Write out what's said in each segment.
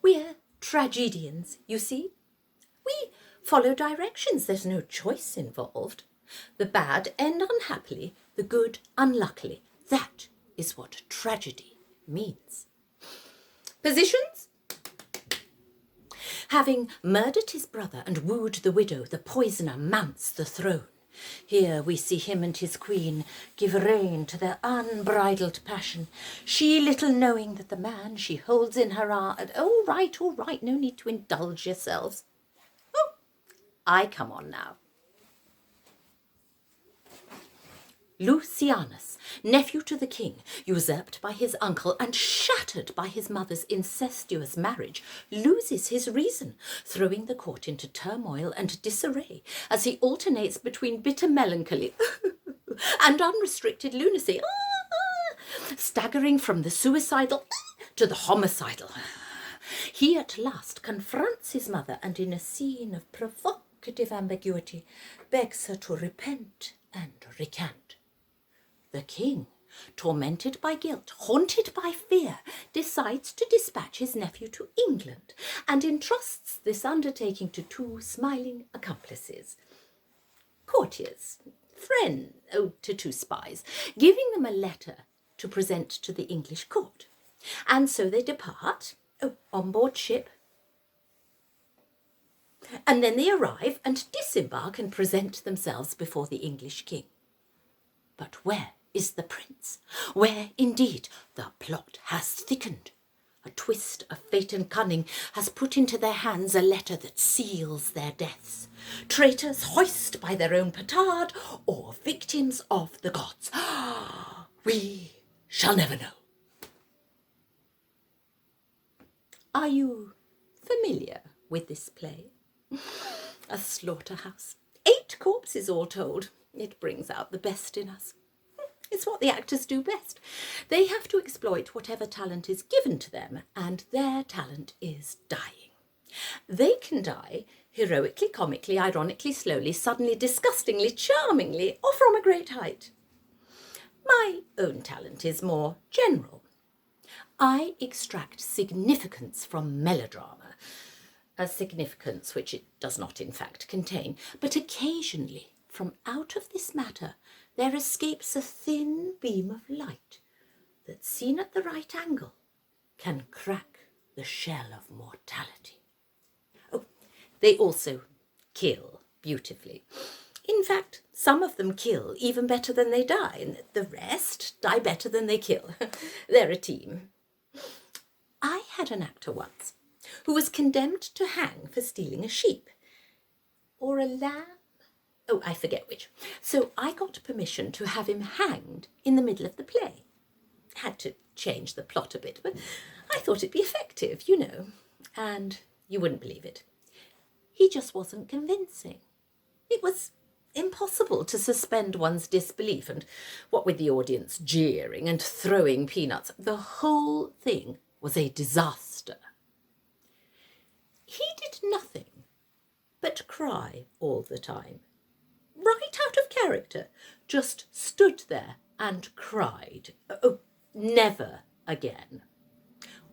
We're tragedians, you see. We follow directions, there's no choice involved. The bad end unhappily, the good unluckily. That is what tragedy means. Positions? Having murdered his brother and wooed the widow, the poisoner mounts the throne. Here we see him and his queen give rein to their unbridled passion, she little knowing that the man she holds in her arm... All right, no need to indulge yourselves. Oh, I come on now. Lucianus, nephew to the king, usurped by his uncle and shattered by his mother's incestuous marriage, loses his reason, throwing the court into turmoil and disarray as he alternates between bitter melancholy and unrestricted lunacy, staggering from the suicidal to the homicidal. He at last confronts his mother and, in a scene of provocative ambiguity, begs her to repent and recant. The king, tormented by guilt, haunted by fear, decides to dispatch his nephew to England and entrusts this undertaking to two smiling accomplices. Courtiers, friends, to two spies, giving them a letter to present to the English court. And so they depart, on board ship, and then they arrive and disembark and present themselves before the English king. But where is the prince? Where, indeed, the plot has thickened. A twist of fate and cunning has put into their hands a letter that seals their deaths. Traitors hoist by their own petard, or victims of the gods. We shall never know. Are you familiar with this play? A slaughterhouse. 8 corpses all told. It brings out the best in us. It's what the actors do best. They have to exploit whatever talent is given to them, and their talent is dying. They can die heroically, comically, ironically, slowly, suddenly, disgustingly, charmingly, or from a great height. My own talent is more general. I extract significance from melodrama, a significance which it does not in fact contain, but occasionally, from out of this matter, there escapes a thin beam of light that, seen at the right angle, can crack the shell of mortality. Oh, they also kill beautifully. In fact, some of them kill even better than they die, and the rest die better than they kill. They're a team. I had an actor once who was condemned to hang for stealing a sheep. Or a lamb? Oh, I forget which. So I got permission to have him hanged in the middle of the play. Had to change the plot a bit, but I thought it'd be effective, you know. And you wouldn't believe it. He just wasn't convincing. It was impossible to suspend one's disbelief, and what with the audience jeering and throwing peanuts, the whole thing was a disaster. He did nothing but cry all the time. Right out of character, just stood there and cried. Oh, never again.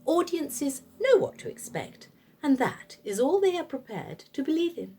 Audiences know what to expect, and that is all they are prepared to believe in.